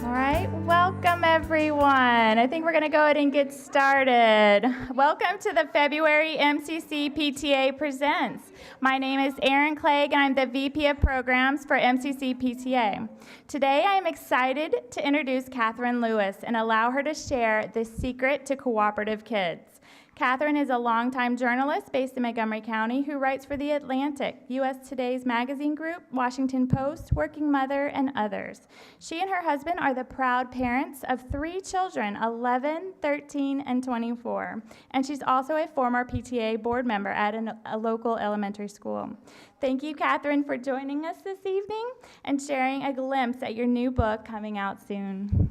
All right, welcome everyone. I think we're going to go ahead and get started. Welcome to the February MCCPTA Presents. My name is Erin Clegg and I'm the VP of Programs for MCCPTA. Today I am excited to introduce Katherine Lewis and allow her to share the secret to cooperative kids. Katherine is a longtime journalist based in Montgomery County who writes for The Atlantic, U.S. Today's Magazine Group, Washington Post, Working Mother, and others. She and her husband are the proud parents of 3 children, 11, 13, and 24. And she's also a former PTA board member at a local elementary school. Thank you, Katherine, for joining us this evening and sharing a glimpse at your new book coming out soon.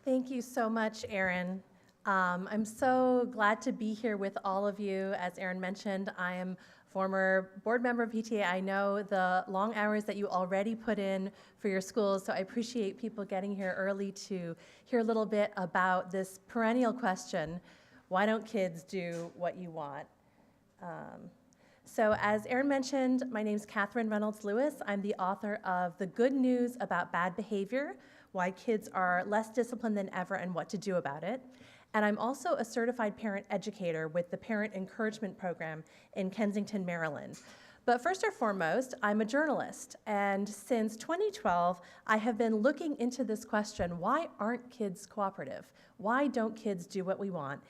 Thank you so much, Erin. I'm so glad to be here with all of you. As Erin mentioned, I am former board member of PTA. I know the long hours that you already put in for your schools, so I appreciate people getting here early to hear a little bit about this perennial question, why don't kids do what you want? So as Erin mentioned, my name is Katherine Reynolds Lewis. I'm the author of The Good News About Bad Behavior, Why Kids Are Less Disciplined Than Ever and What to Do About It. And I'm also a certified parent educator with the Parent Encouragement Program in Kensington, Maryland. But first and foremost, I'm a journalist. And since 2012, I have been looking into this question, why aren't kids cooperative? Why don't kids do what we want?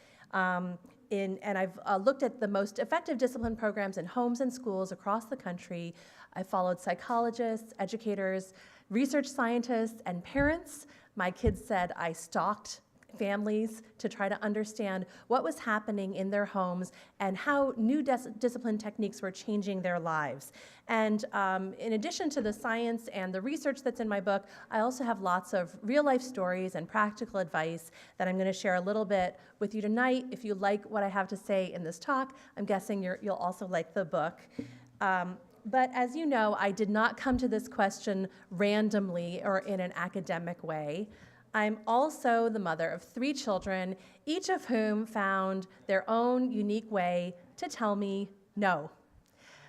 And I've looked at the most effective discipline programs in homes and schools across the country. I followed psychologists, educators, research scientists, and parents. My kids said I stalked families to try to understand what was happening in their homes and how new discipline techniques were changing their lives. And in addition to the science and the research that's in my book, I also have lots of real-life stories and practical advice that I'm going to share a little bit with you tonight. If you like what I have to say in this talk, I'm guessing you'll also like the book. But as you know, I did not come to this question randomly or in an academic way. I'm also the mother of 3 children, each of whom found their own unique way to tell me no.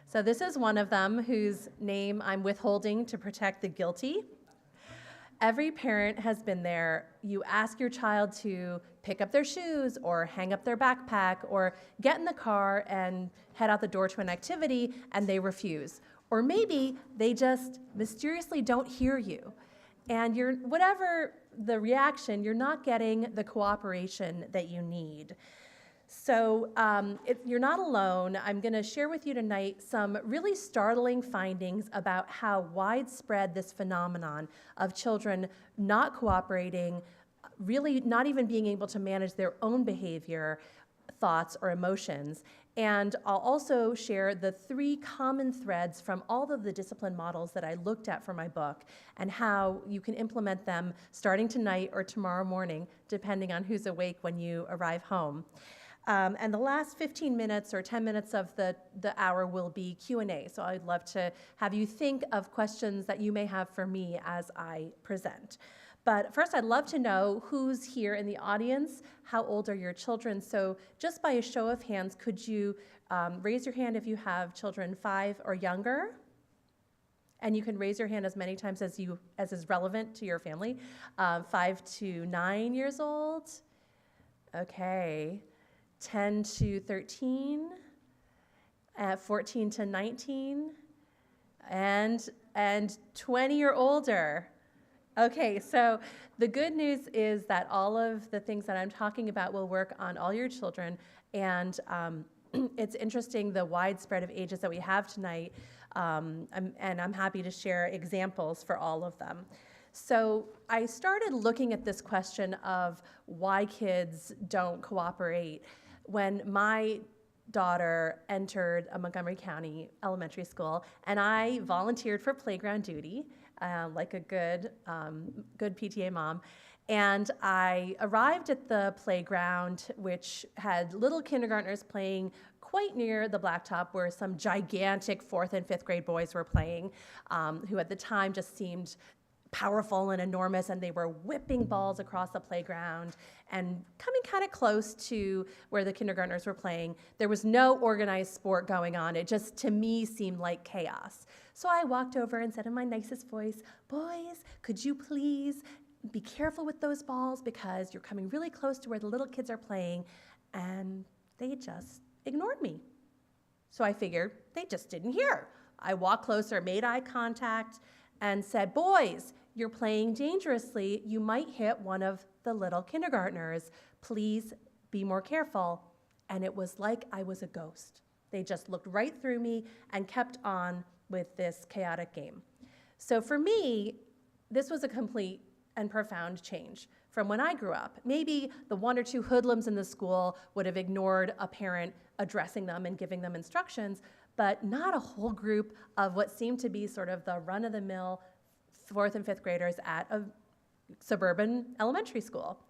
So this is one of them whose name I'm withholding to protect the guilty. Every parent has been there. You ask your child to pick up their shoes or hang up their backpack or get in the car and head out the door to an activity, and they refuse. Or maybe they just mysteriously don't hear you. And whatever the reaction, you're not getting the cooperation that you need. So you're not alone. I'm going to share with you tonight some really startling findings about how widespread this phenomenon of children not cooperating, really not even being able to manage their own behavior, thoughts, or emotions. And I'll also share the 3 common threads from all of the discipline models that I looked at for my book and how you can implement them starting tonight or tomorrow morning, depending on who's awake when you arrive home. And the last 15 minutes or 10 minutes of the hour will be Q&A. So I'd love to have you think of questions that you may have for me as I present. But first, I'd love to know who's here in the audience. How old are your children? So just by a show of hands, could you raise your hand if you have children 5 or younger? And you can raise your hand as many times as is relevant to your family. 5 to 9 years old. Okay. 10 to 13. 14 to 19. And 20 or older. Okay, so the good news is that all of the things that I'm talking about will work on all your children, and it's interesting the widespread of ages that we have tonight, and I'm happy to share examples for all of them. So I started looking at this question of why kids don't cooperate when my daughter entered a Montgomery County elementary school, and I volunteered for playground duty. Like a good PTA mom. And I arrived at the playground, which had little kindergartners playing quite near the blacktop where some gigantic 4th and 5th grade boys were playing, who at the time just seemed powerful and enormous, and they were whipping balls across the playground and coming kind of close to where the kindergartners were playing. There was no organized sport going on. It just, to me, seemed like chaos. So I walked over and said in my nicest voice, "Boys, could you please be careful with those balls because you're coming really close to where the little kids are playing?" And they just ignored me. So I figured they just didn't hear. I walked closer, made eye contact, and said, "Boys, you're playing dangerously. You might hit one of the little kindergartners. Please be more careful." And it was like I was a ghost. They just looked right through me and kept on with this chaotic game. So for me, this was a complete and profound change from when I grew up. Maybe the one or two hoodlums in the school would have ignored a parent addressing them and giving them instructions, but not a whole group of what seemed to be sort of the run-of-the-mill 4th and 5th graders at a suburban elementary school.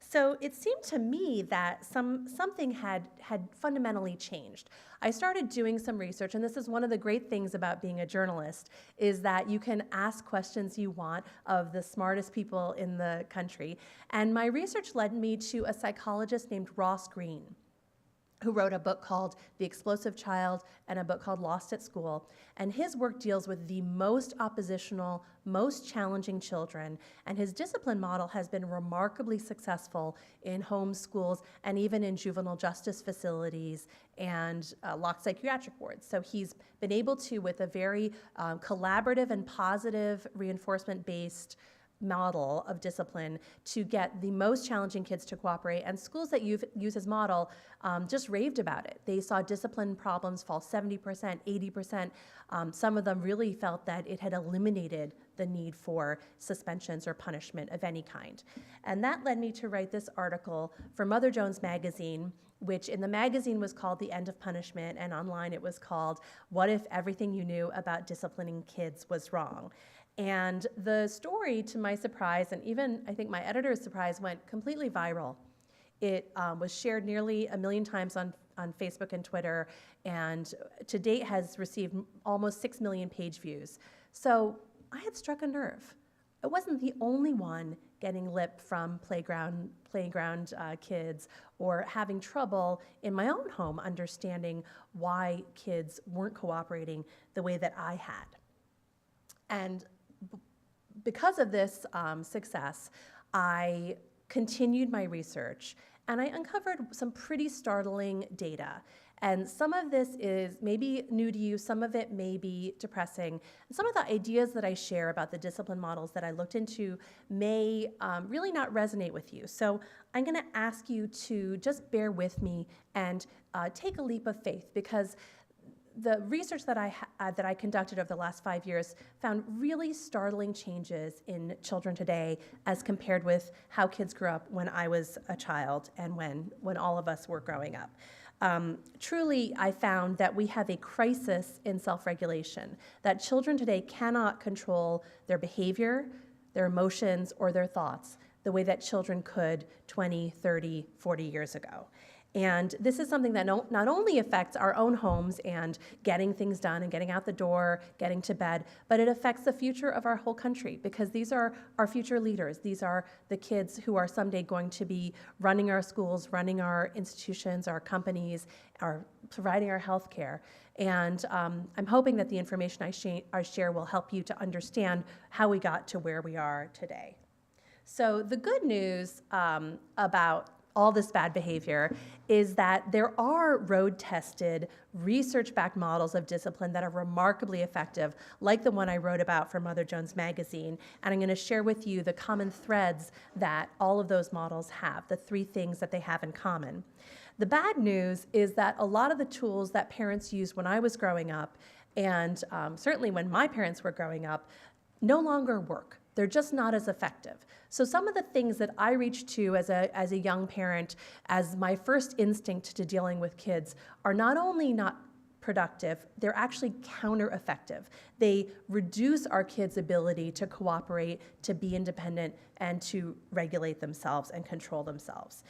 So it seemed to me that something had fundamentally changed. I started doing some research, and this is one of the great things about being a journalist, is that you can ask questions you want of the smartest people in the country. And my research led me to a psychologist named Ross Greene, who wrote a book called The Explosive Child and a book called Lost at School. And his work deals with the most oppositional, most challenging children. And his discipline model has been remarkably successful in home schools and even in juvenile justice facilities and locked psychiatric wards. So he's been able to, with a very collaborative and positive reinforcement-based model of discipline, to get the most challenging kids to cooperate. And schools that use his model just raved about it. They saw discipline problems fall 70%, 80%. Some of them really felt that it had eliminated the need for suspensions or punishment of any kind. And that led me to write this article for Mother Jones magazine, which in the magazine was called The End of Punishment, and online it was called What If Everything You Knew About Disciplining Kids Was Wrong? And the story, to my surprise, and even I think my editor's surprise, went completely viral. It was shared nearly 1 million times on Facebook and Twitter, and to date has received almost 6 million page views. So I had struck a nerve. I wasn't the only one getting lip from playground kids or having trouble in my own home understanding why kids weren't cooperating the way that I had. And because of this success, I continued my research, and I uncovered some pretty startling data. And some of this is maybe new to you, some of it may be depressing. And some of the ideas that I share about the discipline models that I looked into may really not resonate with you. So I'm gonna ask you to just bear with me and take a leap of faith, because the research that I conducted over the last 5 years found really startling changes in children today as compared with how kids grew up when I was a child and when all of us were growing up. Truly, I found that we have a crisis in self-regulation, that children today cannot control their behavior, their emotions, or their thoughts the way that children could 20, 30, 40 years ago. And this is something that not only affects our own homes and getting things done and getting out the door, getting to bed, but it affects the future of our whole country, because these are our future leaders. These are the kids who are someday going to be running our schools, running our institutions, our companies, providing our health care. And I'm hoping that the information I share will help you to understand how we got to where we are today. So the good news about all this bad behavior is that there are road-tested, research-backed models of discipline that are remarkably effective, like the one I wrote about for Mother Jones magazine. And I'm going to share with you the common threads that all of those models have, the 3 things that they have in common. The bad news is that a lot of the tools that parents used when I was growing up, and certainly when my parents were growing up, no longer work. They're just not as effective. So some of the things that I reached to as a young parent as my first instinct to dealing with kids are not only not productive, they're actually counter-effective. They reduce our kids' ability to cooperate, to be independent, and to regulate themselves and control themselves.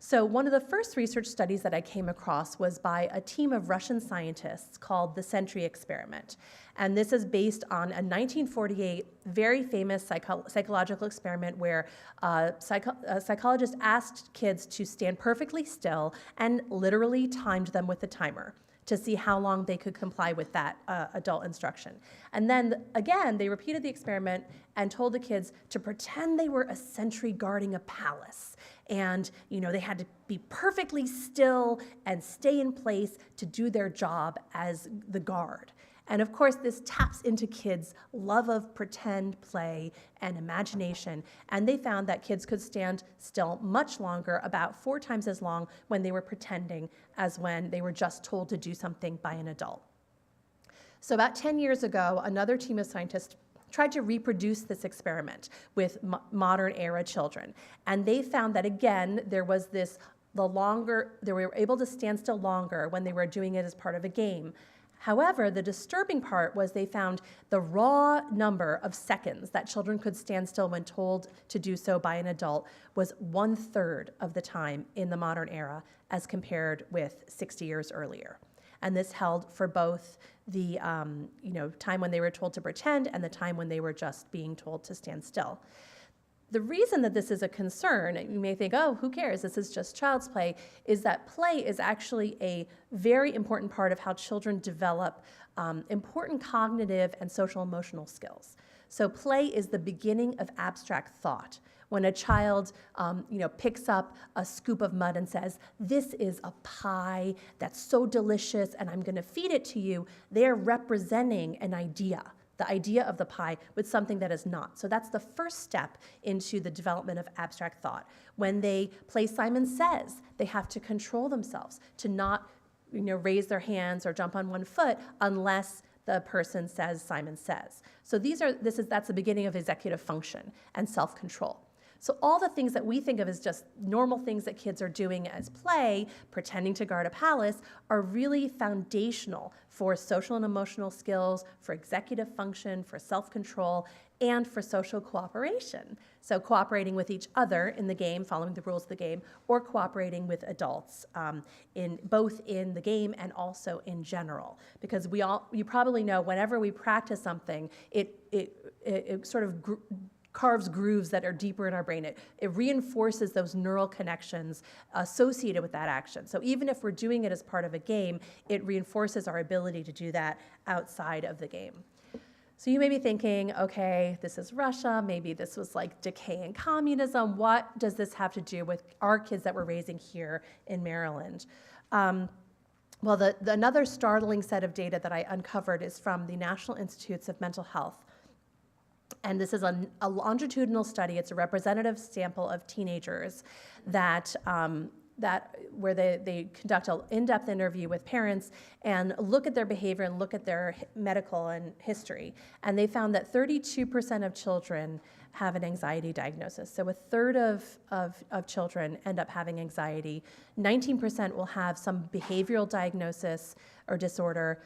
So one of the first research studies that I came across was by a team of Russian scientists called the Sentry Experiment. And this is based on a 1948 very famous psychological experiment where a psychologist asked kids to stand perfectly still and literally timed them with a timer to see how long they could comply with that adult instruction. And then again, they repeated the experiment and told the kids to pretend they were a sentry guarding a palace. And they had to be perfectly still and stay in place to do their job as the guard. And of course, this taps into kids' love of pretend play and imagination. And they found that kids could stand still much longer, about 4 times as long when they were pretending as when they were just told to do something by an adult. So about 10 years ago, another team of scientists tried to reproduce this experiment with modern era children. And they found that again, they were able to stand still longer when they were doing it as part of a game. However, the disturbing part was they found the raw number of seconds that children could stand still when told to do so by an adult was 1/3 of the time in the modern era as compared with 60 years earlier. And this held for both the time when they were told to pretend and the time when they were just being told to stand still. The reason that this is a concern, and you may think, oh, who cares, this is just child's play, is that play is actually a very important part of how children develop important cognitive and social emotional skills. So play is the beginning of abstract thought. When a child picks up a scoop of mud and says, this is a pie that's so delicious and I'm gonna feed it to you, they're representing an idea. The idea of the pie with something that is not. So that's the first step into the development of abstract thought. When they play Simon Says, they have to control themselves to not raise their hands or jump on one foot unless the person says Simon Says. So that's the beginning of executive function and self-control. So all the things that we think of as just normal things that kids are doing as play, pretending to guard a palace, are really foundational for social and emotional skills, for executive function, for self-control, and for social cooperation. So cooperating with each other in the game, following the rules of the game, or cooperating with adults both in the game and also in general. Because you probably know whenever we practice something, it sort of carves grooves that are deeper in our brain. It reinforces those neural connections associated with that action. So even if we're doing it as part of a game, it reinforces our ability to do that outside of the game. So you may be thinking, okay, this is Russia, maybe this was like decay and communism. What does this have to do with our kids that we're raising here in Maryland? Well, another startling set of data that I uncovered is from the National Institutes of Mental Health. And this is a longitudinal study. It's a representative sample of teenagers where they conduct an in-depth interview with parents and look at their behavior and look at their medical and history. And they found that 32% of children have an anxiety diagnosis. So 1/3 of children end up having anxiety. 19% will have some behavioral diagnosis or disorder,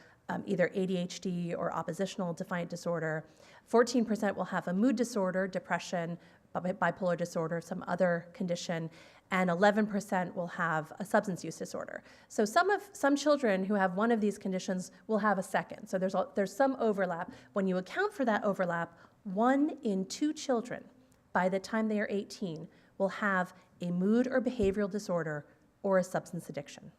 either ADHD or oppositional defiant disorder. 14% will have a mood disorder, depression, bipolar disorder, some other condition, and 11% will have a substance use disorder. So some children who have one of these conditions will have a second. So there's some overlap. When you account for that overlap, 1 in 2 children by the time they are 18 will have a mood or behavioral disorder or a substance addiction.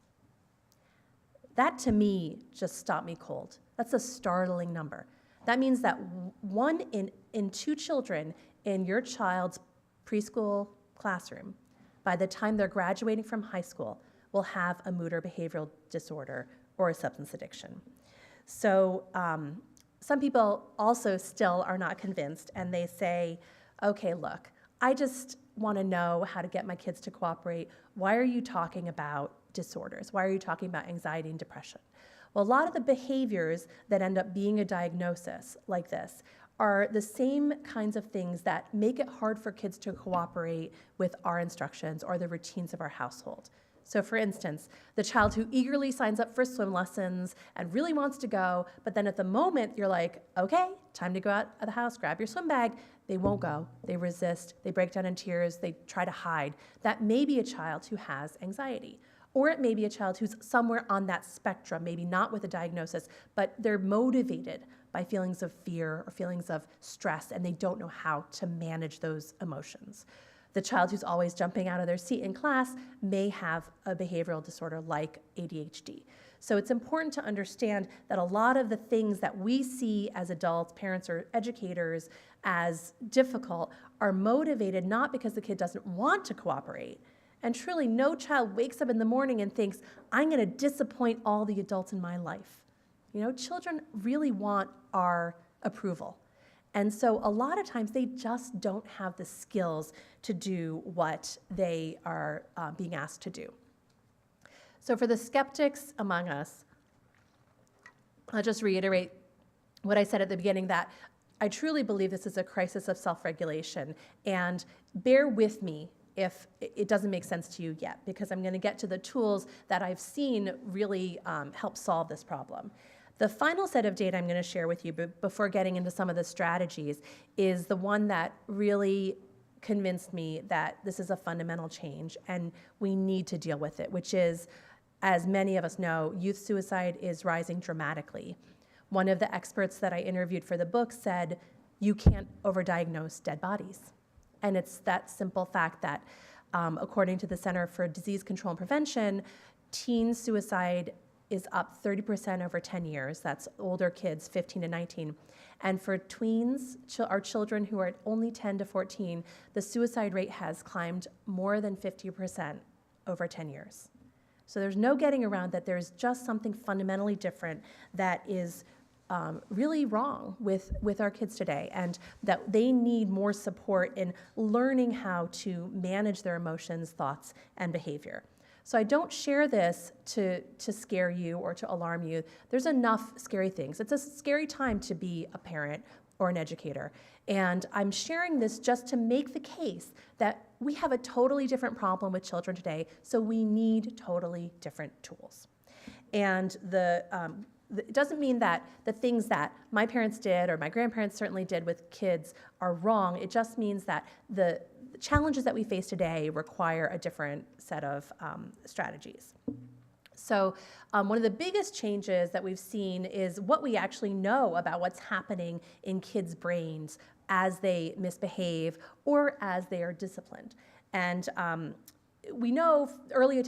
That to me just stopped me cold. That's a startling number. That means that 1 in 2 children in your child's preschool classroom, by the time they're graduating from high school, will have a mood or behavioral disorder or a substance addiction. So some people also still are not convinced, and they say, okay, look, I just want to know how to get my kids to cooperate. Why are you talking about disorders? Why are you talking about anxiety and depression? Well, a lot of the behaviors that end up being a diagnosis like this are the same kinds of things that make it hard for kids to cooperate with our instructions or the routines of our household. So for instance, the child who eagerly signs up for swim lessons and really wants to go, but then at the moment you're like, okay, time to go out of the house, grab your swim bag. They won't go, they resist, they break down in tears, they try to hide. That may be a child who has anxiety. Or it may be a child who's somewhere on that spectrum, maybe not with a diagnosis, but they're motivated by feelings of fear or feelings of stress, and they don't know how to manage those emotions. The child who's always jumping out of their seat in class may have a behavioral disorder like ADHD. So it's important to understand that a lot of the things that we see as adults, parents, or educators as difficult are motivated not because the kid doesn't want to cooperate. And truly, no child wakes up in the morning and thinks, I'm going to disappoint all the adults in my life. You know, children really want our approval. And so a lot of times they just don't have the skills to do what they are being asked to do. So for the skeptics among us, I'll just reiterate what I said at the beginning, that I truly believe this is a crisis of self-regulation. And bear with me if it doesn't make sense to you yet, because I'm going to get to the tools that I've seen really help solve this problem. The final set of data I'm going to share with you before getting into some of the strategies is the one that really convinced me that this is a fundamental change and we need to deal with it, which is, as many of us know, youth suicide is rising dramatically. One of the experts that I interviewed for the book said, you can't overdiagnose dead bodies. And it's that simple fact that, according to the Center for Disease Control and Prevention, teen suicide is up 30% over 10 years. That's older kids, 15 to 19. And for tweens, our children who are only 10 to 14, the suicide rate has climbed more than 50% over 10 years. So there's no getting around that there's just something fundamentally different that is really wrong with our kids today, and that they need more support in learning how to manage their emotions, thoughts, and behavior. So I don't share this to scare you or to alarm you. There's enough scary things. It's a scary time to be a parent or an educator. And I'm sharing this just to make the case that we have a totally different problem with children today, so we need totally different tools. And it doesn't mean that the things that my parents did or my grandparents certainly did with kids are wrong. It just means that the challenges that we face today require a different set of strategies. So one of the biggest changes that we've seen is what we actually know about what's happening in kids' brains as they misbehave or as they are disciplined. And we know early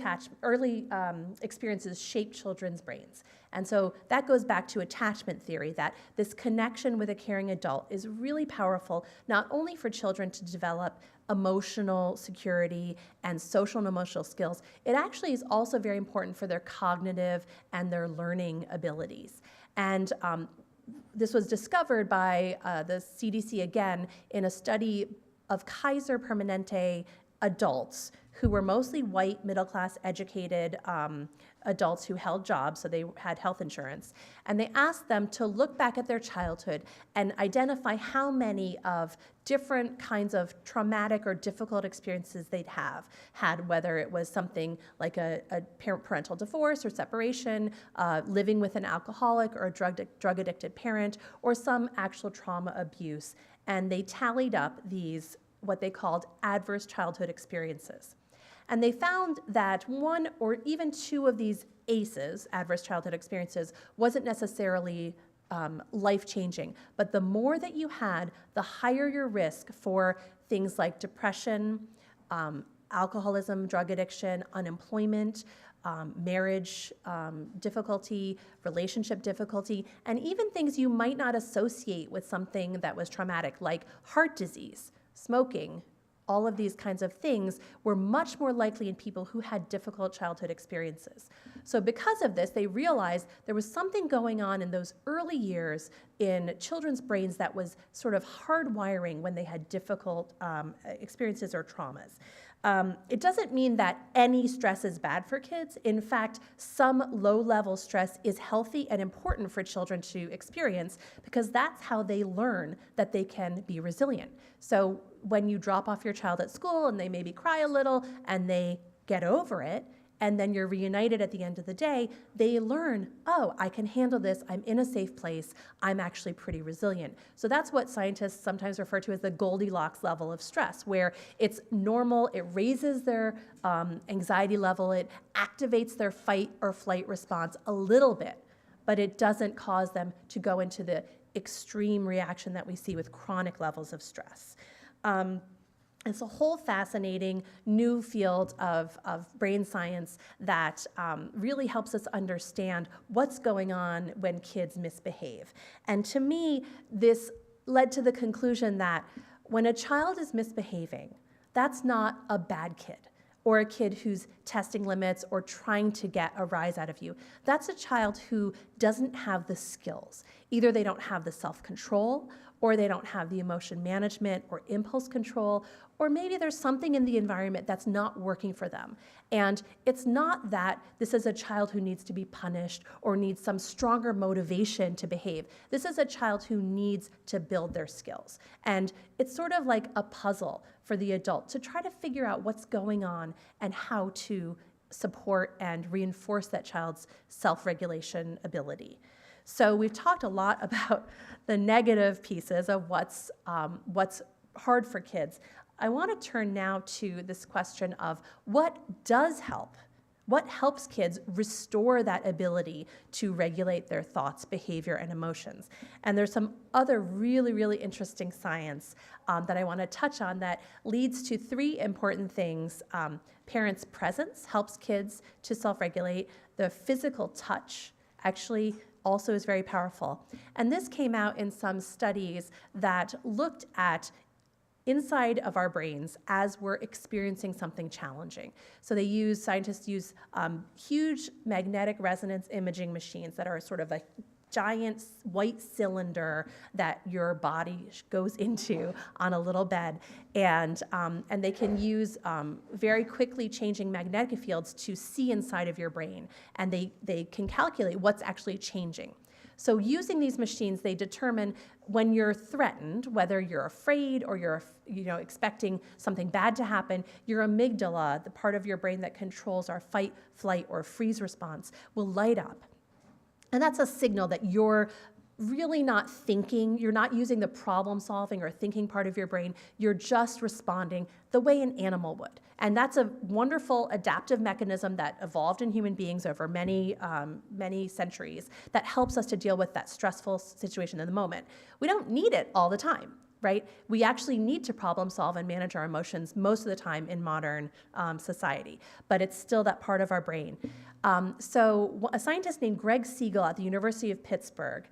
experiences shape children's brains. And so that goes back to attachment theory, that this connection with a caring adult is really powerful, not only for children to develop emotional security and social and emotional skills, it actually is also very important for their cognitive and their learning abilities. And this was discovered by the CDC again in a study of Kaiser Permanente adults who were mostly white, middle-class, educated adults who held jobs, so they had health insurance. And they asked them to look back at their childhood and identify how many of different kinds of traumatic or difficult experiences they'd had, whether it was something like a parental divorce or separation, living with an alcoholic or a drug-addicted parent, or some actual trauma abuse. And they tallied up these what they called adverse childhood experiences. And they found that one or even two of these ACEs, adverse childhood experiences, wasn't necessarily life-changing. But the more that you had, the higher your risk for things like depression, alcoholism, drug addiction, unemployment, marriage difficulty, relationship difficulty, and even things you might not associate with something that was traumatic, like heart disease, smoking. All of these kinds of things were much more likely in people who had difficult childhood experiences. So because of this, they realized there was something going on in those early years in children's brains that was sort of hardwiring when they had difficult experiences or traumas. It doesn't mean that any stress is bad for kids. In fact, some low-level stress is healthy and important for children to experience because that's how they learn that they can be resilient. So when you drop off your child at school and they maybe cry a little and they get over it, and then you're reunited at the end of the day, they learn, oh, I can handle this, I'm in a safe place, I'm actually pretty resilient. So that's what scientists sometimes refer to as the Goldilocks level of stress, where it's normal, it raises their anxiety level, it activates their fight or flight response a little bit, but it doesn't cause them to go into the extreme reaction that we see with chronic levels of stress. It's a whole fascinating new field of brain science that really helps us understand what's going on when kids misbehave. And to me, this led to the conclusion that when a child is misbehaving, that's not a bad kid or a kid who's testing limits or trying to get a rise out of you. That's a child who doesn't have the skills. Either they don't have the self-control, or they don't have the emotion management or impulse control, or maybe there's something in the environment that's not working for them. And it's not that this is a child who needs to be punished or needs some stronger motivation to behave. This is a child who needs to build their skills. And it's sort of like a puzzle for the adult to try to figure out what's going on and how to support and reinforce that child's self-regulation ability. So we've talked a lot about the negative pieces of what's hard for kids. I want to turn now to this question of what does help? What helps kids restore that ability to regulate their thoughts, behavior, and emotions? And there's some other really, really interesting science that I want to touch on that leads to three important things. Parents' presence helps kids to self-regulate. The physical touch actually also is very powerful. And this came out in some studies that looked at inside of our brains as we're experiencing something challenging. So scientists use huge magnetic resonance imaging machines that are sort of a giant white cylinder that your body goes into on a little bed. And they can use very quickly changing magnetic fields to see inside of your brain. And they can calculate what's actually changing. So using these machines, they determine when you're threatened, whether you're afraid or you're expecting something bad to happen, your amygdala, the part of your brain that controls our fight, flight, or freeze response, will light up. And that's a signal that you're really not thinking, you're not using the problem solving or thinking part of your brain, you're just responding the way an animal would. And that's a wonderful adaptive mechanism that evolved in human beings over many centuries that helps us to deal with that stressful situation in the moment. We don't need it all the time, right? We actually need to problem solve and manage our emotions most of the time in modern society, but it's still that part of our brain. So a scientist named Greg Siegel at the University of Pittsburgh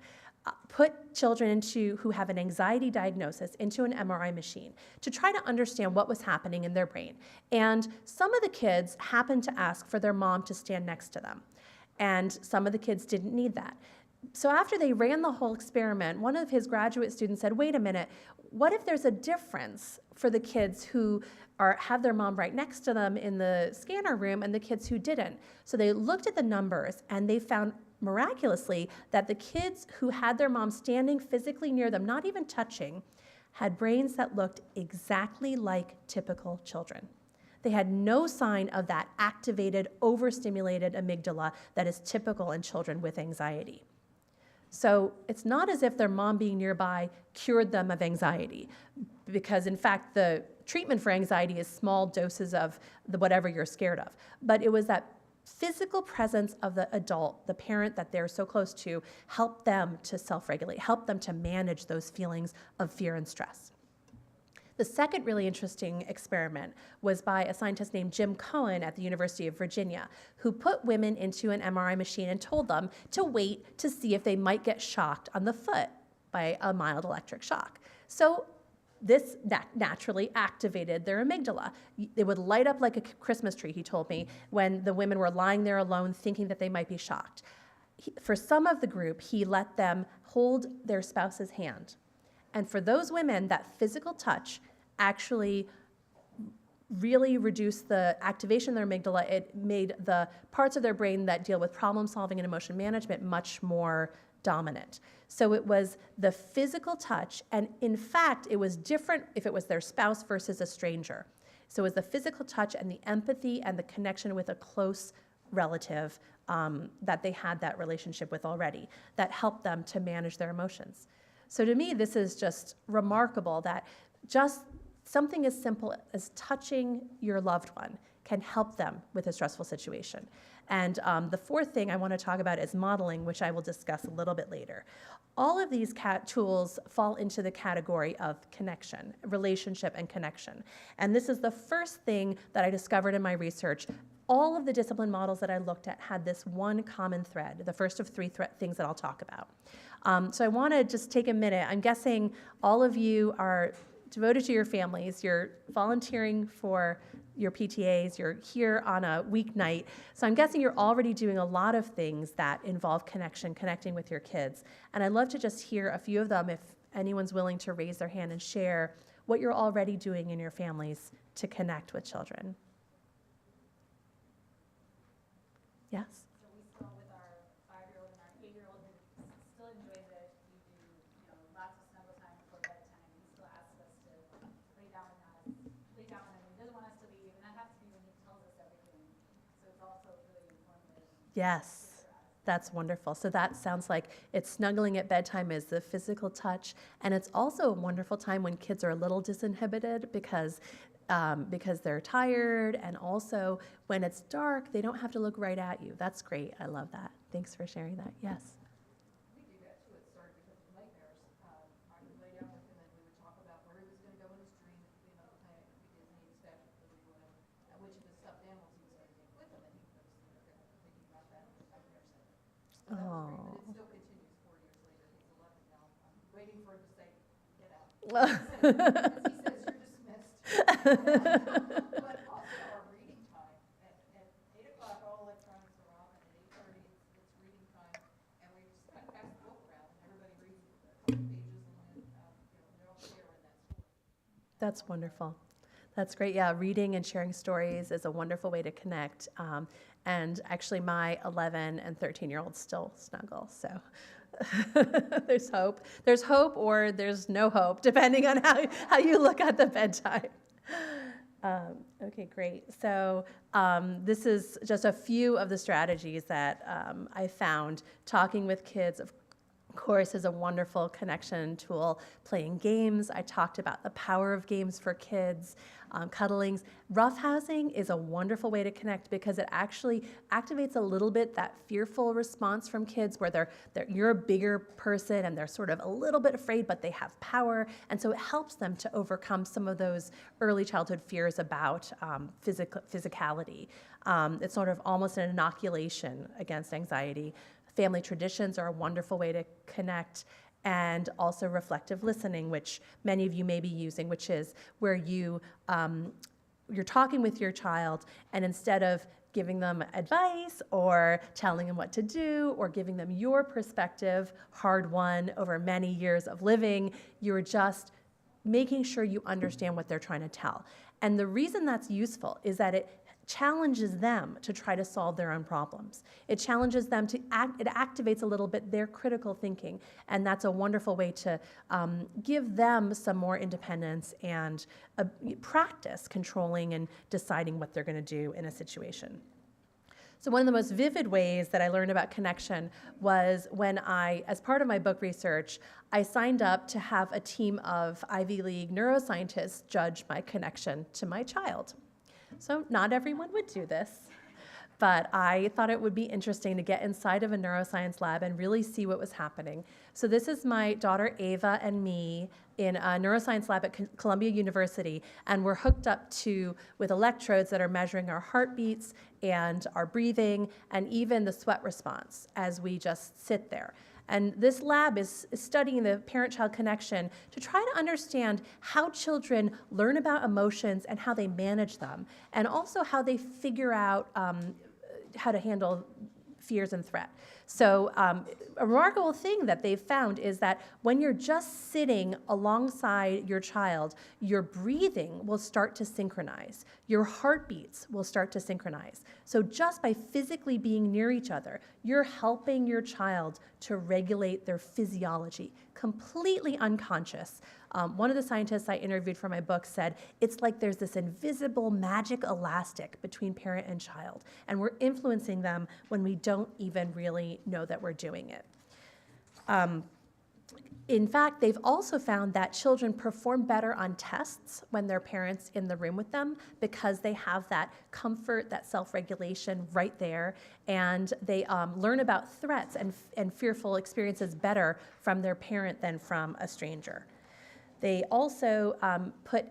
put children who have an anxiety diagnosis into an MRI machine to try to understand what was happening in their brain. And some of the kids happened to ask for their mom to stand next to them, and some of the kids didn't need that. So after they ran the whole experiment, one of his graduate students said, wait a minute, what if there's a difference for the kids who have their mom right next to them in the scanner room and the kids who didn't? So they looked at the numbers and they found miraculously that the kids who had their mom standing physically near them, not even touching, had brains that looked exactly like typical children. They had no sign of that activated, overstimulated amygdala that is typical in children with anxiety. So it's not as if their mom being nearby cured them of anxiety, because in fact the treatment for anxiety is small doses of whatever you're scared of. But it was that physical presence of the adult, the parent that they're so close to, help them to self-regulate, help them to manage those feelings of fear and stress. The second really interesting experiment was by a scientist named Jim Cohen at the University of Virginia, who put women into an MRI machine and told them to wait to see if they might get shocked on the foot by a mild electric shock. So this naturally activated their amygdala. It would light up like a Christmas tree, he told me, when the women were lying there alone thinking that they might be shocked. For some of the group, he let them hold their spouse's hand. And for those women, that physical touch actually really reduced the activation of their amygdala. It made the parts of their brain that deal with problem solving and emotion management much more dominant. So it was the physical touch, and in fact, it was different if it was their spouse versus a stranger. So it was the physical touch and the empathy and the connection with a close relative that they had that relationship with already that helped them to manage their emotions. So to me, this is just remarkable that just something as simple as touching your loved one can help them with a stressful situation. And the fourth thing I want to talk about is modeling, which I will discuss a little bit later. All of these tools fall into the category of connection, relationship and connection. And this is the first thing that I discovered in my research. All of the discipline models that I looked at had this one common thread, the first of three things that I'll talk about. So I want to just take a minute. I'm guessing all of you are devoted to your families. You're volunteering for your PTAs. You're here on a weeknight. So I'm guessing you're already doing a lot of things that involve connection, connecting with your kids. And I'd love to just hear a few of them if anyone's willing to raise their hand and share what you're already doing in your families to connect with children. Yes? So we still, with our 5-year-old and our 8-year-old, who still enjoys it, we do, lots of snuggle time before bedtime. He still asks us to lay down with us, lay down with him. He doesn't want us to leave, and that has to be when he tells us everything. So it's also really informative. Yes, that's wonderful. So that sounds like it's snuggling at bedtime is the physical touch, and it's also a wonderful time when kids are a little disinhibited because they're tired, and also when it's dark, they don't have to look right at you. That's great. I love that. Thanks for sharing that. Yes. We do that too. It started because of nightmares. I would lay down with him and we would talk about where he was going to go in his dream. Playing Disney, Statue of Liberty, whatever. And which of the stuffed animals he was going to take with him, and he was thinking about that nightmare center. So that was great, but it still continues 4 years later. He's 11 now. I'm waiting for him to say, "Get out." As he says, "You're dismissed." But also our reading time. At 8 o'clock, all electronics are off, and at 8:30, it's reading time. And we just kind of pass the book around, and everybody reads a couple pages, and then, they're all share in that story. That's wonderful. That's great. Yeah, reading and sharing stories is a wonderful way to connect. And actually, my 11 and 13-year-olds still snuggle, so there's hope. There's hope or there's no hope, depending on how you look at the bedtime. Okay, great. So this is just a few of the strategies that I found. Talking with kids, of course, is a wonderful connection tool. Playing games, I talked about the power of games for kids. Cuddlings. Roughhousing is a wonderful way to connect because it actually activates a little bit that fearful response from kids where you're a bigger person and they're sort of a little bit afraid, but they have power. And so it helps them to overcome some of those early childhood fears about physicality. It's sort of almost an inoculation against anxiety. Family traditions are a wonderful way to connect. And also reflective listening, which many of you may be using, which is where you're talking with your child, and instead of giving them advice or telling them what to do or giving them your perspective, hard-won over many years of living, you're just making sure you understand what they're trying to tell. And the reason that's useful is that it challenges them to try to solve their own problems. It challenges them it activates a little bit their critical thinking, and that's a wonderful way to give them some more independence and practice controlling and deciding what they're going to do in a situation. So one of the most vivid ways that I learned about connection was when as part of my book research, I signed up to have a team of Ivy League neuroscientists judge my connection to my child. So not everyone would do this, but I thought it would be interesting to get inside of a neuroscience lab and really see what was happening. So this is my daughter Ava and me in a neuroscience lab at Columbia University, and we're hooked up with electrodes that are measuring our heartbeats and our breathing and even the sweat response as we just sit there. And this lab is studying the parent-child connection to try to understand how children learn about emotions and how they manage them, and also how they figure out how to handle fears and threat. So a remarkable thing that they've found is that when you're just sitting alongside your child, your breathing will start to synchronize. Your heartbeats will start to synchronize. So just by physically being near each other, you're helping your child to regulate their physiology, completely unconscious One of the scientists I interviewed for my book said, it's like there's this invisible magic elastic between parent and child, and we're influencing them when we don't even really know that we're doing it. In fact, they've also found that children perform better on tests when their parents in the room with them because they have that comfort, that self-regulation right there, and they learn about threats and fearful experiences better from their parent than from a stranger. They also put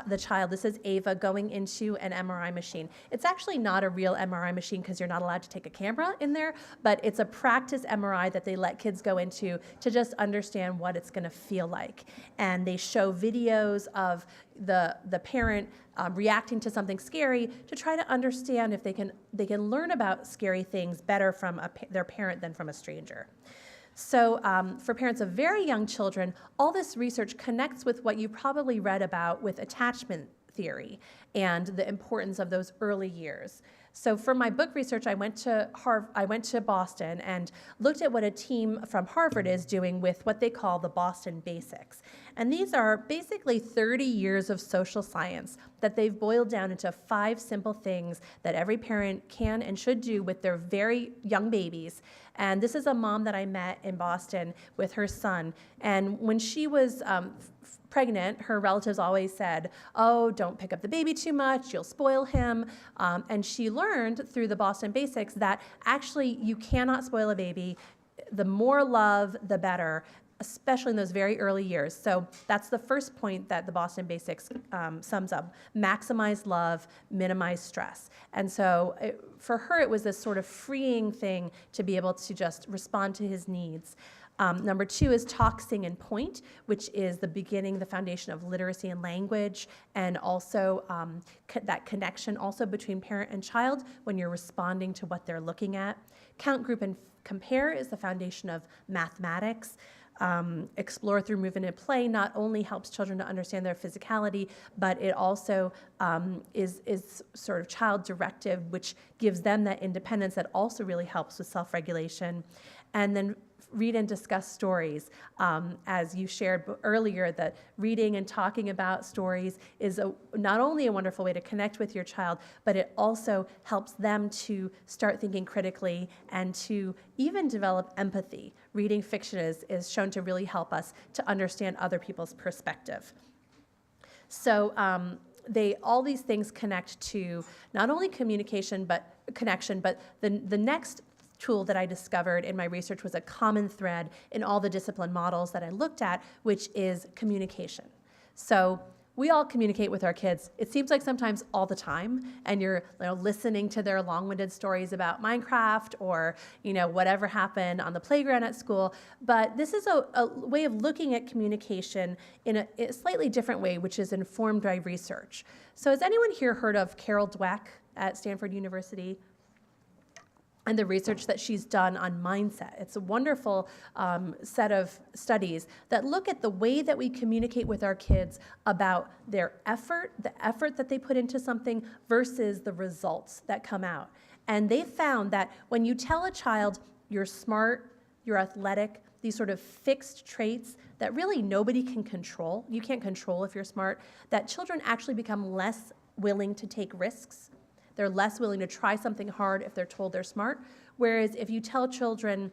the child, this is Ava, going into an MRI machine. It's actually not a real MRI machine because you're not allowed to take a camera in there, but it's a practice MRI that they let kids go into to just understand what it's going to feel like. And they show videos of the parent reacting to something scary to try to understand if they can learn about scary things better from their parent than from a stranger. So for parents of very young children, all this research connects with what you probably read about with attachment theory and the importance of those early years. So for my book research, I went to Boston and looked at what a team from Harvard is doing with what they call the Boston Basics. And these are basically 30 years of social science that they've boiled down into 5 simple things that every parent can and should do with their very young babies. And this is a mom that I met in Boston with her son. And when she was pregnant, her relatives always said, oh, don't pick up the baby too much, you'll spoil him. And she learned through the Boston Basics that actually you cannot spoil a baby. The more love, the better, especially in those very early years. So that's the first point that the Boston Basics sums up. Maximize love, minimize stress. And so for her, it was this sort of freeing thing to be able to just respond to his needs. Number 2 is talk, sing, and point, which is the beginning, the foundation of literacy and language, and also that connection also between parent and child when you're responding to what they're looking at. Count, group, and compare is the foundation of mathematics. Explore through movement and play not only helps children to understand their physicality, but it also is sort of child directive, which gives them that independence that also really helps with self-regulation. And then read and discuss stories. As you shared earlier, that reading and talking about stories is not only a wonderful way to connect with your child, but it also helps them to start thinking critically and to even develop empathy. Reading fiction is shown to really help us to understand other people's perspective. So all these things connect to not only communication, but connection, but the next tool that I discovered in my research was a common thread in all the discipline models that I looked at, which is communication. So we all communicate with our kids. It seems like sometimes all the time, and you're listening to their long-winded stories about Minecraft or whatever happened on the playground at school. But this is a way of looking at communication in a slightly different way, which is informed by research. So has anyone here heard of Carol Dweck at Stanford University? And the research that she's done on mindset. It's a wonderful set of studies that look at the way that we communicate with our kids about their effort, the effort that they put into something versus the results that come out. And they found that when you tell a child you're smart, you're athletic, these sort of fixed traits that really nobody can control, you can't control if you're smart, that children actually become less willing to take risks. They're less willing to try something hard if they're told they're smart. Whereas if you tell children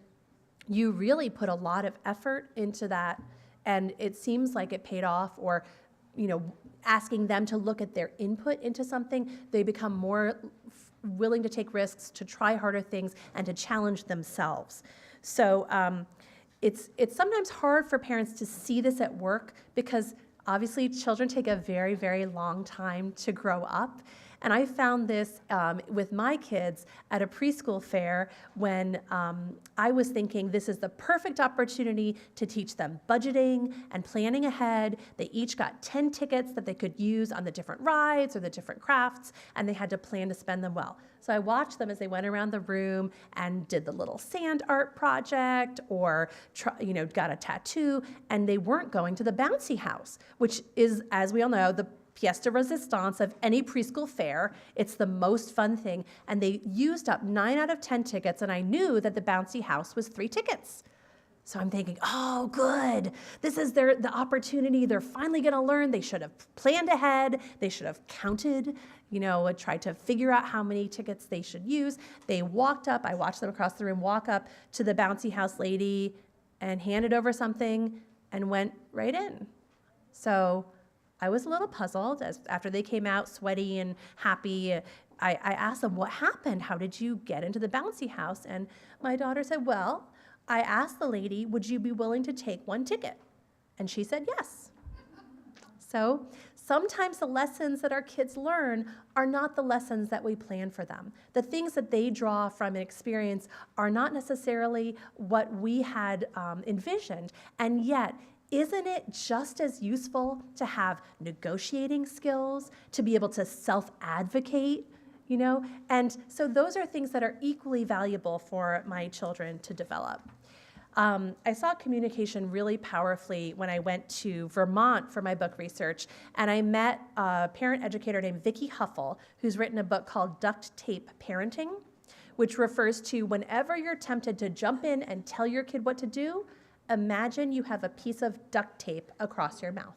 you really put a lot of effort into that and it seems like it paid off, or asking them to look at their input into something, they become more willing to take risks, to try harder things, and to challenge themselves. So it's sometimes hard for parents to see this at work because obviously children take a very, very long time to grow up. And I found this with my kids at a preschool fair when I was thinking this is the perfect opportunity to teach them budgeting and planning ahead. They each got 10 tickets that they could use on the different rides or the different crafts, and they had to plan to spend them well. So I watched them as they went around the room and did the little sand art project or got a tattoo, and they weren't going to the bouncy house, which is, as we all know, the pièce de résistance of any preschool fair. It's the most fun thing. And they used up 9 out of 10 tickets, and I knew that the bouncy house was 3 tickets. So I'm thinking, oh, good. This is the opportunity. They're finally going to learn. They should have planned ahead. They should have counted, tried to figure out how many tickets they should use. They walked up. I watched them across the room walk up to the bouncy house lady and handed over something and went right in. So I was a little puzzled after they came out sweaty and happy. I asked them, what happened? How did you get into the bouncy house? And my daughter said, well, I asked the lady, would you be willing to take one ticket? And she said yes. So sometimes the lessons that our kids learn are not the lessons that we plan for them. The things that they draw from an experience are not necessarily what we had envisioned. And yet, isn't it just as useful to have negotiating skills, to be able to self-advocate? And so those are things that are equally valuable for my children to develop. I saw communication really powerfully when I went to Vermont for my book research, and I met a parent educator named Vicki Huffle, who's written a book called Duct Tape Parenting, which refers to whenever you're tempted to jump in and tell your kid what to do, imagine you have a piece of duct tape across your mouth.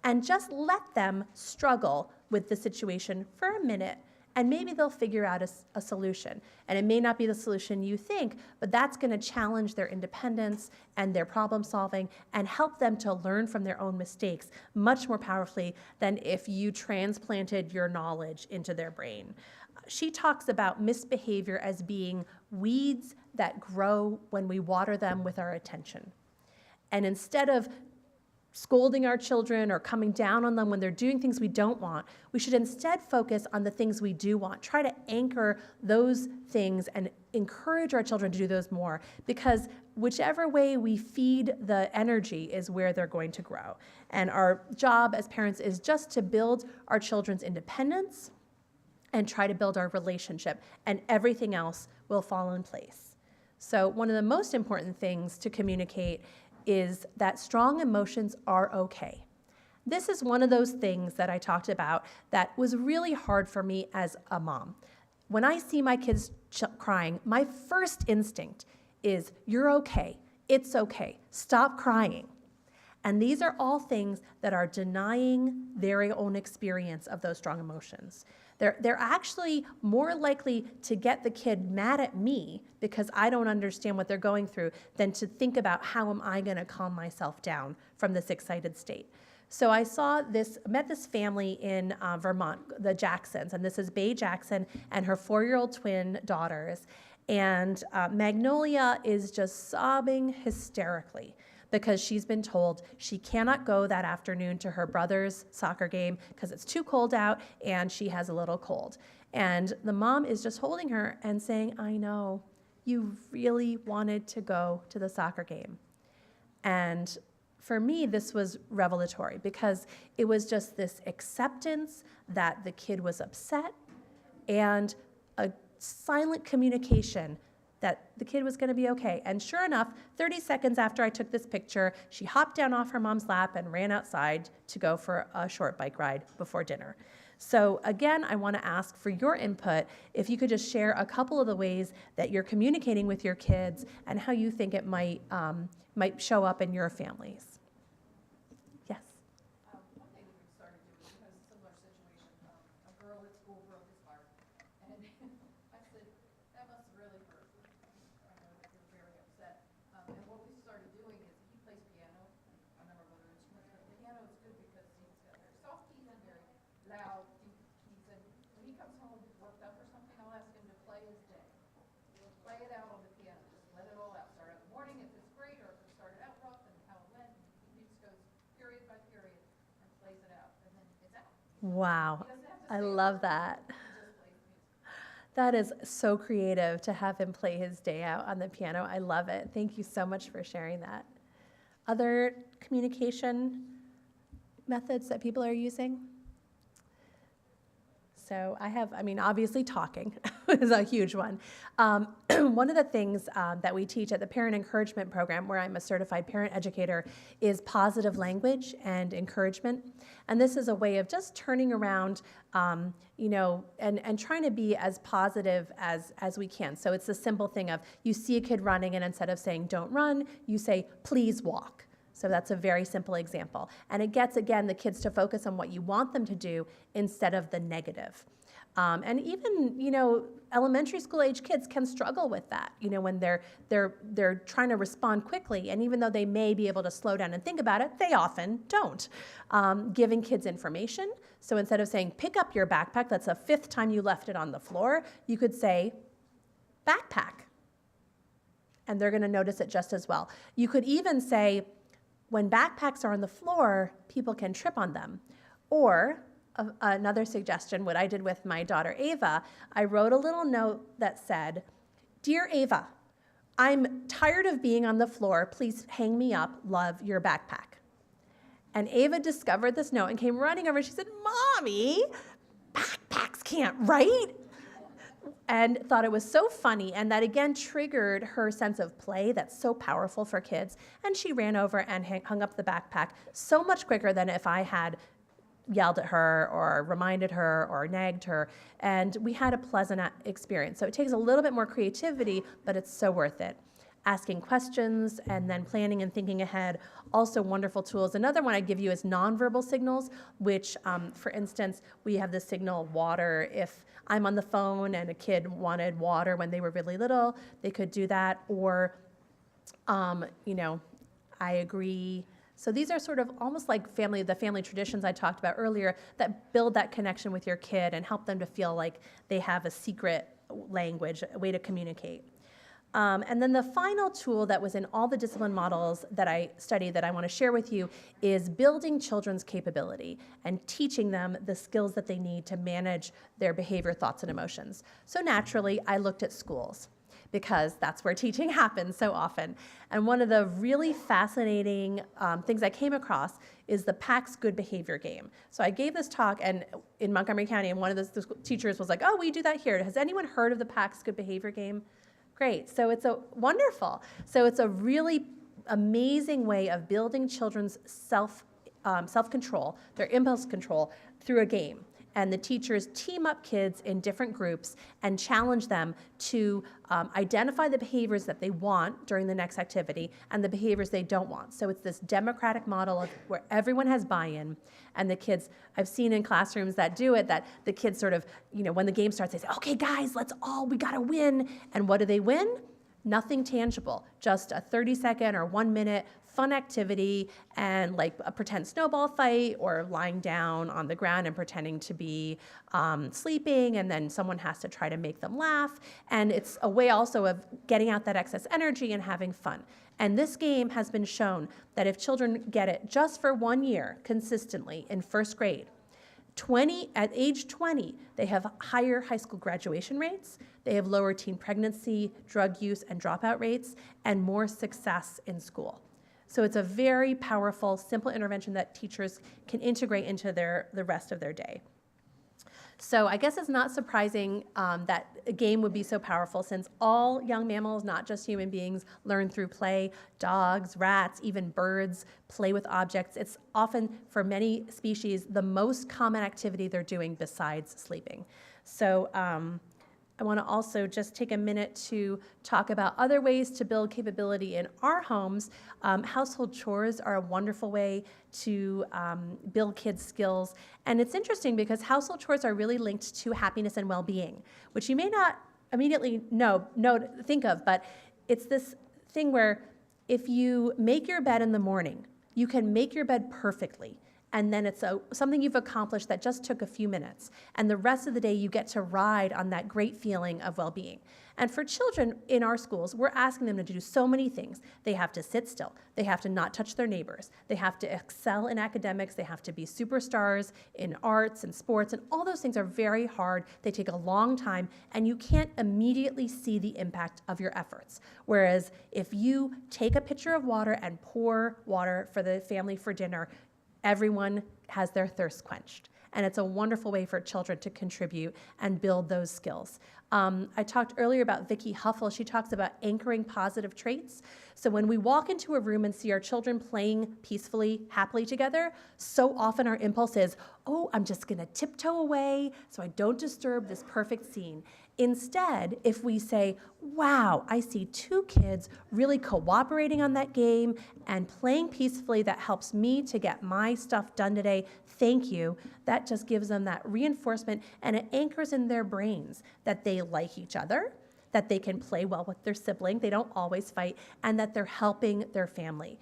And just let them struggle with the situation for a minute, and maybe they'll figure out a solution. And it may not be the solution you think, but that's going to challenge their independence and their problem solving and help them to learn from their own mistakes much more powerfully than if you transplanted your knowledge into their brain. She talks about misbehavior as being weeds that grow when we water them with our attention. And instead of scolding our children or coming down on them when they're doing things we don't want, we should instead focus on the things we do want. Try to anchor those things and encourage our children to do those more, because whichever way we feed the energy is where they're going to grow. And our job as parents is just to build our children's independence and try to build our relationship, and everything else will fall in place. So one of the most important things to communicate is that strong emotions are okay. This is one of those things that I talked about that was really hard for me as a mom. When I see my kids crying, my first instinct is, you're okay, it's okay, stop crying. And these are all things that are denying their own experience of those strong emotions. They're actually more likely to get the kid mad at me because I don't understand what they're going through than to think about how am I going to calm myself down from this excited state. So I met this family in Vermont, the Jacksons, and this is Bae Jackson and her 4-year-old twin daughters. And Magnolia is just sobbing hysterically because she's been told she cannot go that afternoon to her brother's soccer game because it's too cold out and she has a little cold. And the mom is just holding her and saying, I know, you really wanted to go to the soccer game. And for me, this was revelatory because it was just this acceptance that the kid was upset and a silent communication that the kid was going to be okay. And sure enough, 30 seconds after I took this picture, she hopped down off her mom's lap and ran outside to go for a short bike ride before dinner. So again, I want to ask for your input. If you could just share a couple of the ways that you're communicating with your kids and how you think it might show up in your families. Yes. One thing we started doing, we had a similar situation, a girl at school broke his heart, and I said, that must really hurt. I know that you're very upset. And what we started doing is he plays piano, a number of other instruments, but piano is good because he's got very soft keys and very loud deep keys. And when he comes home worked up or something, I'll ask him to play his day. He'll play it out on the piano, just let it all out. Start out in the morning if it's great, or if it started out rough and how it went. He just goes period by period and plays it out, and then it's out. Wow, He doesn't have to I say love that. He just plays music. That is so creative to have him play his day out on the piano. I love it. Thank you so much for sharing that. Other communication methods that people are using? So obviously talking is a huge one. One of the things that we teach at the Parent Encouragement Program, where I'm a certified parent educator, is positive language and encouragement. And this is a way of just turning around, and trying to be as positive as we can. So it's a simple thing of, you see a kid running, and instead of saying, don't run, you say, please walk. So that's a very simple example. And it gets, again, the kids to focus on what you want them to do instead of the negative. And even, elementary school age kids can struggle with that, when they're trying to respond quickly. And even though they may be able to slow down and think about it, they often don't. Giving kids information. So instead of saying, pick up your backpack, that's the 5th time you left it on the floor, you could say, backpack. And they're going to notice it just as well. You could even say, when backpacks are on the floor, people can trip on them. Or another suggestion, what I did with my daughter Ava, I wrote a little note that said, Dear Ava, I'm tired of being on the floor. Please hang me up. Love, your backpack. And Ava discovered this note and came running over. She said, Mommy, backpacks can't write. And thought it was so funny, and that again triggered her sense of play that's so powerful for kids. And she ran over and hung up the backpack so much quicker than if I had yelled at her or reminded her or nagged her. And we had a pleasant experience. So it takes a little bit more creativity, but it's so worth it. Asking questions and then planning and thinking ahead, also wonderful tools. Another one I give you is nonverbal signals, which, for instance, we have the signal water. If I'm on the phone and a kid wanted water when they were really little, they could do that. Or, I agree. So these are sort of almost like the family traditions I talked about earlier that build that connection with your kid and help them to feel like they have a secret language, a way to communicate. And then the final tool that was in all the discipline models that I studied that I want to share with you is building children's capability and teaching them the skills that they need to manage their behavior, thoughts, and emotions. So naturally, I looked at schools because that's where teaching happens so often. And one of the really fascinating things I came across is the PACS Good Behavior game. So I gave this talk in Montgomery County, and one of the teachers was like, oh, we do that here. Has anyone heard of the PACS Good Behavior game? Great, so it's wonderful. So it's a really amazing way of building children's self-control, their impulse control, through a game. And the teachers team up kids in different groups and challenge them to identify the behaviors that they want during the next activity and the behaviors they don't want. So it's this democratic model of where everyone has buy-in, and the kids, I've seen in classrooms that do it, that the kids sort of, when the game starts, they say, okay guys, we gotta win. And what do they win? Nothing tangible, just a 30-second or 1 minute fun activity and like a pretend snowball fight or lying down on the ground and pretending to be sleeping, and then someone has to try to make them laugh. And it's a way also of getting out that excess energy and having fun. And this game has been shown that if children get it just for 1 year consistently in first grade, at age 20, they have higher high school graduation rates, they have lower teen pregnancy, drug use, and dropout rates, and more success in school. So it's a very powerful, simple intervention that teachers can integrate into the rest of their day. So I guess it's not surprising that a game would be so powerful, since all young mammals, not just human beings, learn through play. Dogs, rats, even birds play with objects. It's often, for many species, the most common activity they're doing besides sleeping. So I want to also just take a minute to talk about other ways to build capability in our homes. Household chores are a wonderful way to build kids' skills. And it's interesting because household chores are really linked to happiness and well-being, which you may not immediately think of, but it's this thing where if you make your bed in the morning, you can make your bed perfectly. And then it's something you've accomplished that just took a few minutes. And the rest of the day, you get to ride on that great feeling of well-being. And for children in our schools, we're asking them to do so many things. They have to sit still. They have to not touch their neighbors. They have to excel in academics. They have to be superstars in arts and sports. And all those things are very hard. They take a long time. And you can't immediately see the impact of your efforts. Whereas if you take a pitcher of water and pour water for the family for dinner, everyone has their thirst quenched. And it's a wonderful way for children to contribute and build those skills. I talked earlier about Vicki Huffle. She talks about anchoring positive traits. So when we walk into a room and see our children playing peacefully, happily together, so often our impulse is, oh, I'm just gonna tiptoe away so I don't disturb this perfect scene. Instead, if we say, wow, I see two kids really cooperating on that game and playing peacefully, that helps me to get my stuff done today, thank you, that just gives them that reinforcement, and it anchors in their brains that they like each other, that they can play well with their sibling, they don't always fight, and that they're helping their family.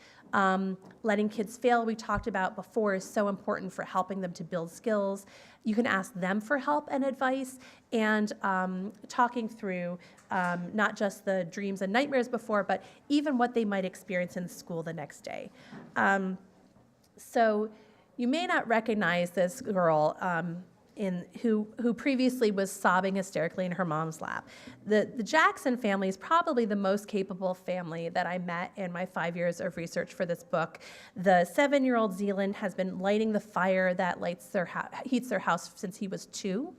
Letting kids fail, we talked about before, is so important for helping them to build skills. You can ask them for help and advice, and talking through not just the dreams and nightmares before, but even what they might experience in school the next day. So you may not recognize this girl who previously was sobbing hysterically in her mom's lap. The Jackson family is probably the most capable family that I met in my 5 years of research for this book. The 7-year-old Zealand has been lighting the fire that heats their house since he was 2.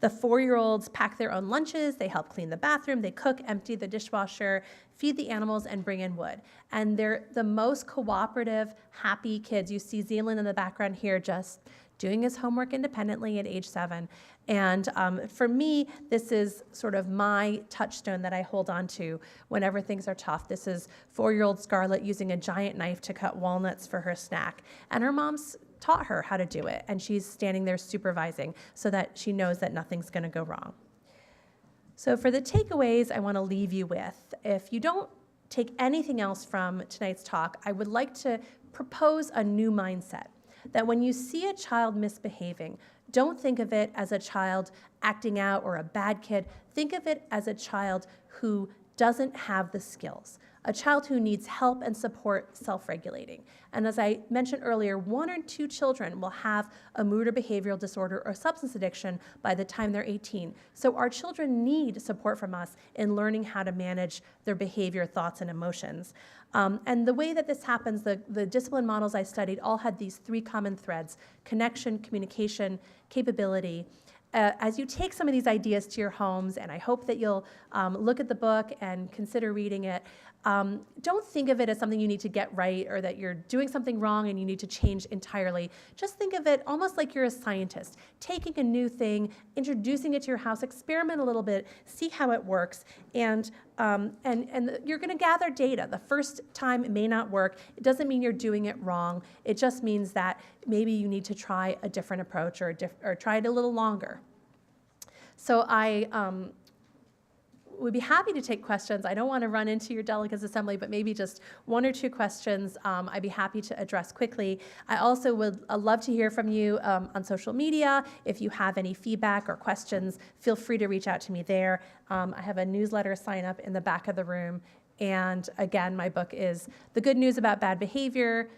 The 4-year-olds pack their own lunches, they help clean the bathroom, they cook, empty the dishwasher, feed the animals, and bring in wood. And they're the most cooperative, happy kids. You see Zealand in the background here just doing his homework independently at age 7. And for me, this is sort of my touchstone that I hold on to whenever things are tough. This is 4-year-old Scarlett using a giant knife to cut walnuts for her snack. And her mom's taught her how to do it, and she's standing there supervising so that she knows that nothing's going to go wrong. So for the takeaways I want to leave you with, if you don't take anything else from tonight's talk, I would like to propose a new mindset, that when you see a child misbehaving, don't think of it as a child acting out or a bad kid. Think of it as a child who doesn't have the skills, a child who needs help and support self-regulating. And as I mentioned earlier, 1 or 2 children will have a mood or behavioral disorder or substance addiction by the time they're 18. So our children need support from us in learning how to manage their behavior, thoughts, and emotions. And the way that this happens, the discipline models I studied all had these 3 common threads: connection, communication, capability. As you take some of these ideas to your homes, and I hope that you'll look at the book and consider reading it, don't think of it as something you need to get right or that you're doing something wrong and you need to change entirely. Just think of it almost like you're a scientist, taking a new thing, introducing it to your house, experiment a little bit, see how it works, and you're going to gather data. The first time it may not work. It doesn't mean you're doing it wrong. It just means that maybe you need to try a different approach or try it a little longer. So I would be happy to take questions. I don't want to run into your delegates assembly, but maybe just 1 or 2 questions I'd be happy to address quickly. I also would love to hear from you on social media. If you have any feedback or questions, feel free to reach out to me there. I have a newsletter sign up in the back of the room. And again, my book is The Good News About Bad Behavior,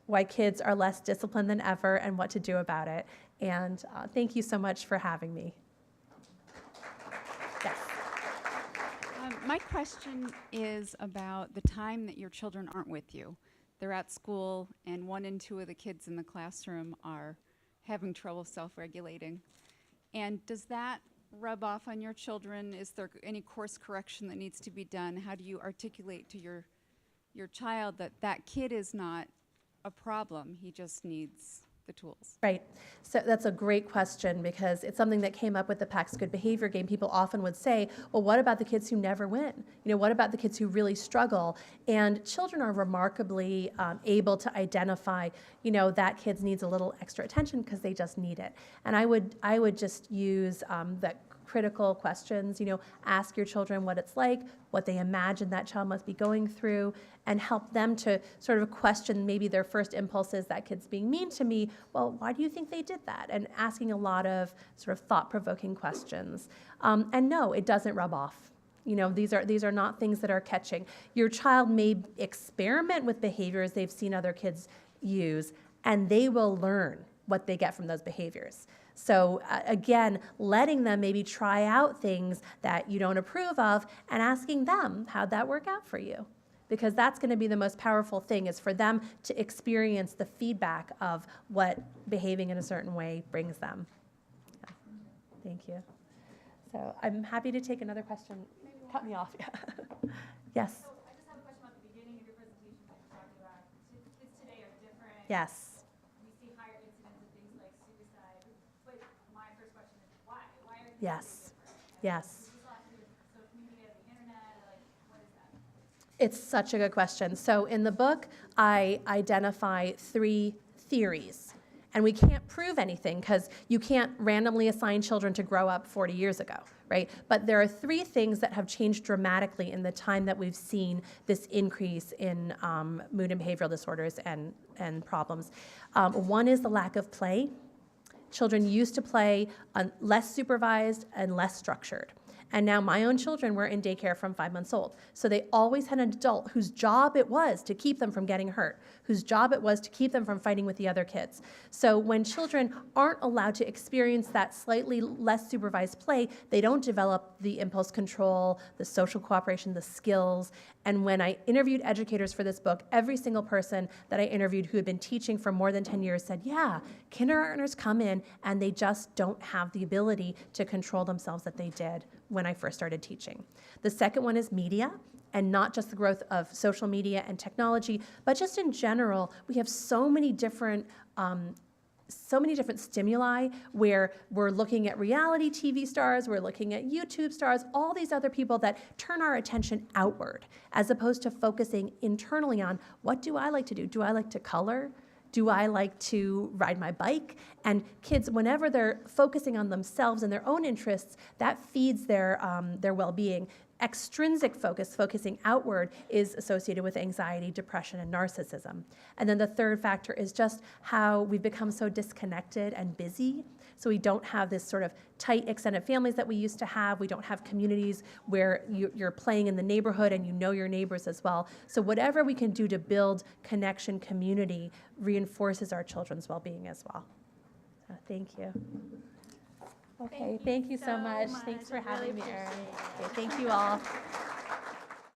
Why Kids Are Less Disciplined Than Ever, and What to Do About It. And thank you so much for having me. Yes. My question is about the time that your children aren't with you. They're at school, and 1 and 2 of the kids in the classroom are having trouble self-regulating. And does that rub off on your children? Is there any course correction that needs to be done? How do you articulate to your child that that kid is not a problem, he just needs the tools? Right. So that's a great question, because it's something that came up with the PACS Good Behavior game. People often would say, well, what about the kids who never win? What about the kids who really struggle? And children are remarkably able to identify, that kid needs a little extra attention because they just need it. And I would just use that critical questions, ask your children what it's like, what they imagine that child must be going through, and help them to sort of question maybe their first impulse is, that kid's being mean to me. Well, why do you think they did that? And asking a lot of sort of thought-provoking questions. And no, it doesn't rub off. These are not things that are catching. Your child may experiment with behaviors they've seen other kids use, and they will learn what they get from those behaviors. So again, letting them maybe try out things that you don't approve of and asking them, how'd that work out for you? because that's going to be the most powerful thing, is for them to experience the feedback of what behaving in a certain way brings them. Yeah. Thank you. So I'm happy to take another question. Cut me off. Yeah. Yes. So I just have a question about the beginning of your presentation when you talked about kids today are different. Yes. We see higher incidence of things like suicide. But my first question is why? Why are kids Yes. different? Yes. Does this have to do with social media, the internet? Like, what is that? It's such a good question. So in the book, I identify 3 theories. And we can't prove anything because you can't randomly assign children to grow up 40 years ago, right? But there are 3 things that have changed dramatically in the time that we've seen this increase in mood and behavioral disorders and problems. One is the lack of play. Children used to play less supervised and less structured. And now my own children were in daycare from 5 months old. So they always had an adult whose job it was to keep them from getting hurt, whose job it was to keep them from fighting with the other kids. So when children aren't allowed to experience that slightly less supervised play, they don't develop the impulse control, the social cooperation, the skills. And when I interviewed educators for this book, every single person that I interviewed who had been teaching for more than 10 years said, yeah, kindergartners come in and they just don't have the ability to control themselves that they did when I first started teaching. The second one is media, and not just the growth of social media and technology, but just in general, we have so many different stimuli where we're looking at reality TV stars, we're looking at YouTube stars, all these other people that turn our attention outward, as opposed to focusing internally on, what do I like to do? Do I like to color? Do I like to ride my bike? And kids, whenever they're focusing on themselves and their own interests, that feeds their well-being. Extrinsic focus, focusing outward, is associated with anxiety, depression, and narcissism. And then the third factor is just how we've become so disconnected and busy. So we don't have this sort of tight extended families that we used to have. We don't have communities where you're playing in the neighborhood and you know your neighbors as well. So whatever we can do to build connection, community, reinforces our children's well-being as well. So thank you. Okay, thank you so much. Thanks for having me, Erin. Okay, thank you all.